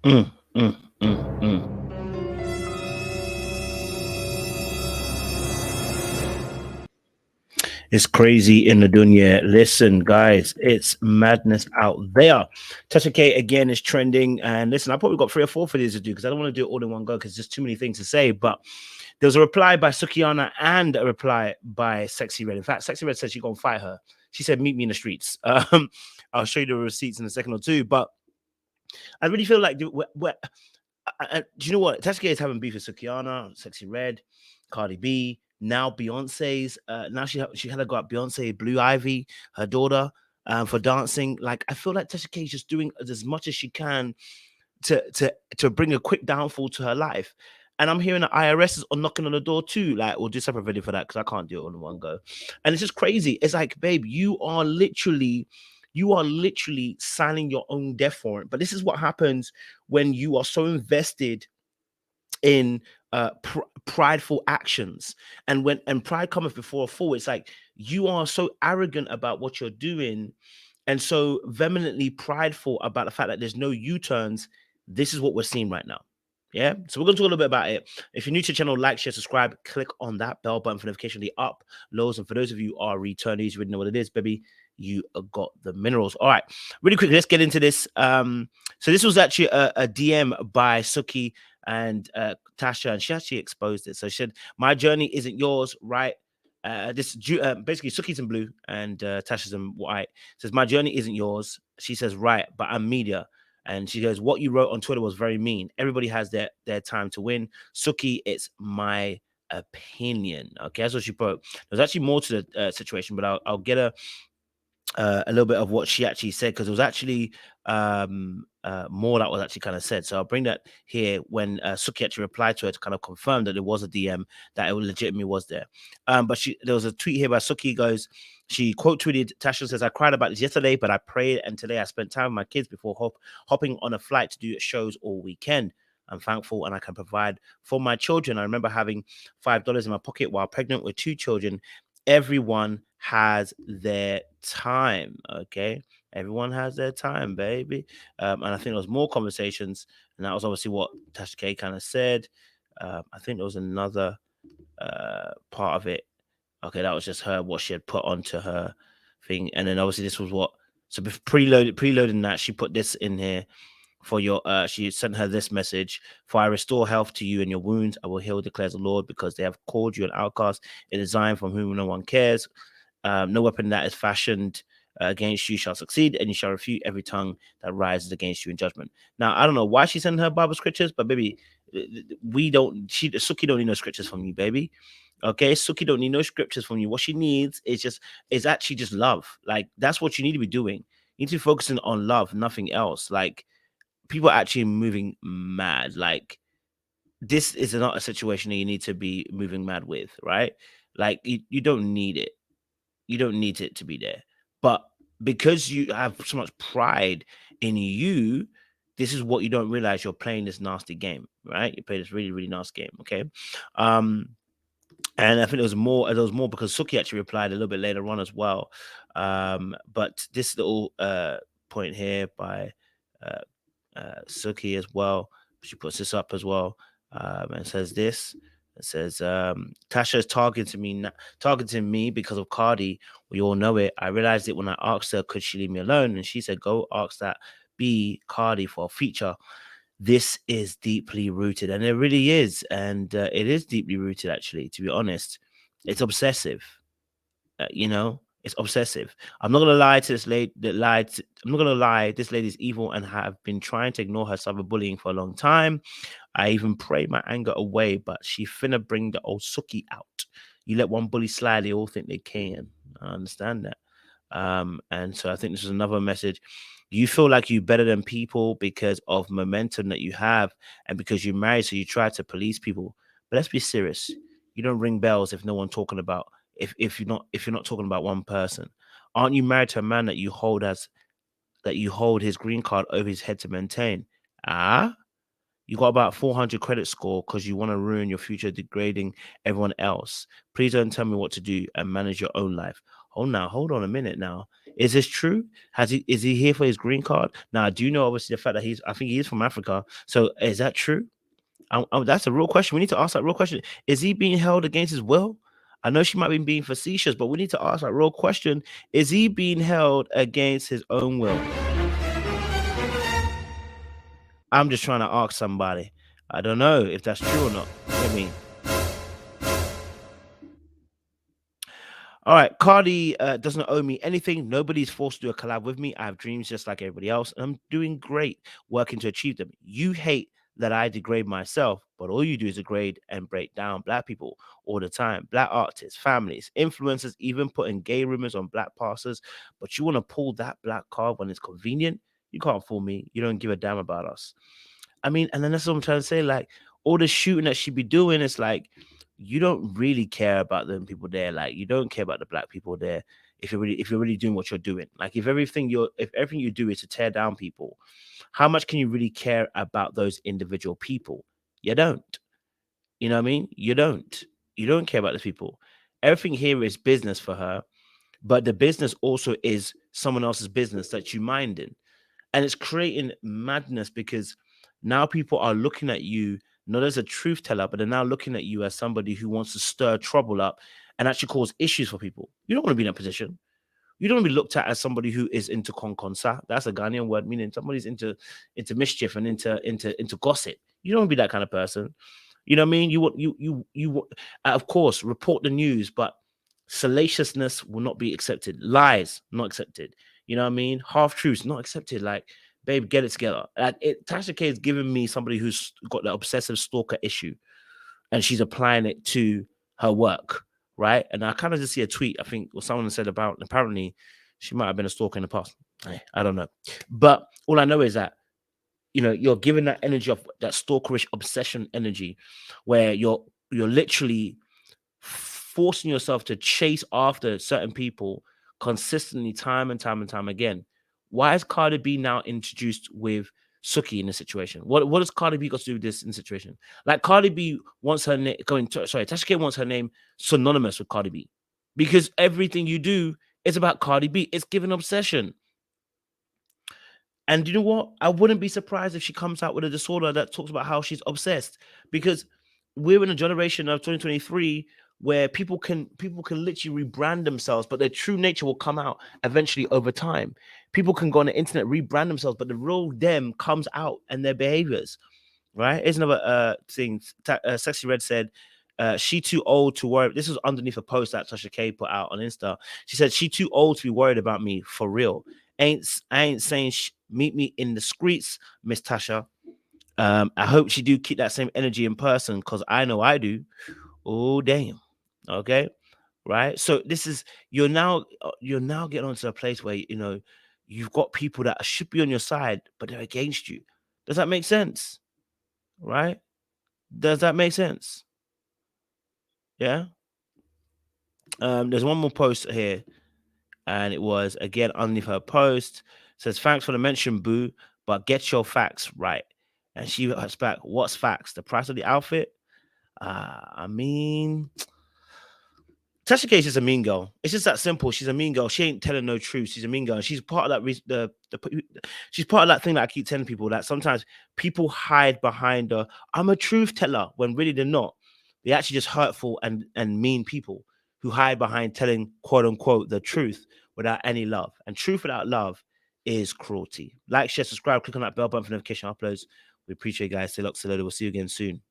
Mm, mm, mm, mm. It's crazy in the dunya. Listen, guys, it's madness out there. Tasha K again is trending. And listen, I probably got 3 or 4 videos to do because I don't want to do it all in one go because there's too many things to say. But there was a reply by Sukiana and a reply by Sexy Red. In fact, Sexy Red said she's going to fight her. She said, meet me in the streets. I'll show you the receipts in a second or two. But I really feel like, do you know what? Tasha K is having beef with Sukiana, Sexy Red, Cardi B, now Beyonce's. Now she had to go at Beyonce, Blue Ivy, her daughter, for dancing. Like I feel like Tasha K is just doing as much as she can to bring a quick downfall to her life. And I'm hearing the IRS is knocking on the door too. Like, we'll do a separate video for that because I can't do it all in one go. And it's just crazy. It's like, babe, you are literally signing your own death warrant. But this is what happens when you are so invested in prideful actions, and pride cometh before a fall. It's like you are so arrogant about what you're doing and so vehemently prideful about the fact that there's no U-turns. This is what we're seeing right now. Yeah, so we're going to talk a little bit about it. If you're new to the channel, like, share, subscribe, click on that bell button for notification, the uploads. And for those of you who are returnees, you already know what it is, baby. You got the minerals. All right, really quickly, let's get into this. So this was actually a DM by Suki and Tasha, and she actually exposed it. So she said, "My journey isn't yours, right?" Basically Suki's in blue and Tasha's in white. Says, "My journey isn't yours." She says, "Right, but I'm media." And she goes, "What you wrote on Twitter was very mean. Everybody has their time to win. Suki, it's my opinion." Okay, that's what she put. There's actually more to the situation, but I'll get a little bit of what she actually said because it was actually more that was actually kind of said. So I'll bring that here when Suki actually replied to her to kind of confirm that there was a DM that it legitimately was there. But there was a tweet here by Suki goes, she quote tweeted, Tasha says, "I cried about this yesterday, but I prayed and today I spent time with my kids before hopping on a flight to do shows all weekend. I'm thankful and I can provide for my children. I remember having $5 in my pocket while pregnant with 2 children. Everyone has their time, okay? Everyone has their time, baby." And I think there was more conversations, and that was obviously what Tasha K kind of said. I think there was another part of it. Okay, that was just her what she had put onto her thing, and then obviously this was what. So preloading that, she put this in here for your she sent her this message: "For I restore health to you and your wounds I will heal, declares the Lord, because they have called you an outcast, a design from whom no one cares. No weapon that is fashioned against you shall succeed, and you shall refute every tongue that rises against you in judgment." Now, I don't know why she sent her Bible scriptures, but baby, Suki don't need no scriptures from you, baby. Okay, Suki don't need no scriptures from you. What she needs is actually just love. Like that's what you need to be doing. You need to be focusing on love, nothing else. Like people are actually moving mad. Like this is not a situation that you need to be moving mad with, right? Like you don't need it. You don't need it to be there. But because you have so much pride in you, this is what you don't realize. You're playing this nasty game, right? You play this really, really nasty game. Okay. Um, and I think there was more because Suki actually replied a little bit later on as well. But this little point here by uh, Suki as well. She puts this up as well and says this. It says Tasha is targeting me because of Cardi. We all know it. I realized it when I asked her, could she leave me alone? And she said, go ask that B Cardi for a feature. This is deeply rooted, and it really is, and it is deeply rooted. Actually, to be honest, it's obsessive. It's obsessive. I'm not gonna lie to this lady that lied. I'm not gonna lie. This lady's evil and have been trying to ignore her cyberbullying for a long time. I even pray my anger away, but she finna bring the old Suki out. You let one bully slide, they all think they can. I understand that. And so I think this is another message. You feel like you're better than people because of momentum that you have and because you're married, so you try to police people. But let's be serious. You don't ring bells if no one talking about if you're not talking about one person. Aren't you married to a man that you hold his green card over his head to maintain? Ah, you got about 400 credit score because you want to ruin your future, degrading everyone else. Please don't tell me what to do and manage your own life. hold on a minute now. Is this true? Is he here for his green card? Now, do you know obviously the fact that I think he is from Africa. So is that true? That's a real question. We need to ask that real question. Is he being held against his will? I know she might be being facetious, but we need to ask that real question. Is he being held against his own will? I'm just trying to ask somebody. I don't know if that's true or not. I mean, all right, Cardi doesn't owe me anything. Nobody's forced to do a collab with me. I have dreams just like everybody else, and I'm doing great working to achieve them. You hate that I degrade myself, but all you do is degrade and break down black people all the time. Black artists, families, influencers, even putting gay rumors on black pastors. But you want to pull that black card when it's convenient? You can't fool me. You don't give a damn about us. I mean, and then that's what I'm trying to say. Like all the shooting that she be doing, it's like you don't really care about them people there. Like you don't care about the black people there. If you're really doing what you're doing, like if everything you do is to tear down people, how much can you really care about those individual people? You don't. You know what I mean? You don't. You don't care about those people. Everything here is business for her, but the business also is someone else's business that you mind in. And it's creating madness because now people are looking at you not as a truth teller, but they're now looking at you as somebody who wants to stir trouble up and actually cause issues for people. You don't want to be in that position. You don't want to be looked at as somebody who is into konkonsa. That's a Ghanaian word meaning somebody's into mischief and into gossip. You don't want to be that kind of person. You know what I mean? Of course, report the news, but salaciousness will not be accepted. Lies not accepted. You know what I mean? Half truths not accepted. Like, babe, get it together. Tasha K is giving me somebody who's got the obsessive stalker issue, and she's applying it to her work, right? And I kind of just see a tweet. I think what someone said about apparently she might have been a stalker in the past. I don't know, but all I know is that you're given that energy of that stalkerish obsession energy where you're literally forcing yourself to chase after certain people consistently time and time and time again. Why is Cardi B now introduced with Suki in this situation? What does Cardi B got to do with this in the situation? Like Cardi B wants her name Tasha K wants her name synonymous with Cardi B because everything you do is about Cardi B. It's given obsession. And you know what? I wouldn't be surprised if she comes out with a disorder that talks about how she's obsessed because we're in a generation of 2023 where people can literally rebrand themselves, but their true nature will come out eventually over time. People can go on the internet, rebrand themselves, but the real them comes out and their behaviors, right? Here's another thing. Sexy Red said, she too old to worry. This was underneath a post that Tasha K put out on Insta. She said, she too old to be worried about me for real. I ain't saying meet me in the streets, Miss Tasha. I hope she do keep that same energy in person because I know I do. Oh damn. Okay, right. So this is you're now getting onto a place where you've got people that should be on your side, but they're against you. Does that make sense? Right? Does that make sense? Yeah. There's one more post here, and it was again underneath her post. Says thanks for the mention, boo, but get your facts right. And she writes back, "What's facts? The price of the outfit? I mean, Tasha K is just a mean girl. It's just that simple. She's a mean girl. She ain't telling no truth. She's a mean girl. She's part of that. She's part of that thing that I keep telling people that sometimes people hide behind the "I'm a truth teller" when really they're not. They're actually just hurtful and mean people who hide behind telling quote unquote the truth without any love. And truth without love is cruelty. Like, share, subscribe, click on that bell button for notification uploads. We appreciate you guys. Stay locked, stay loaded. We'll see you again soon.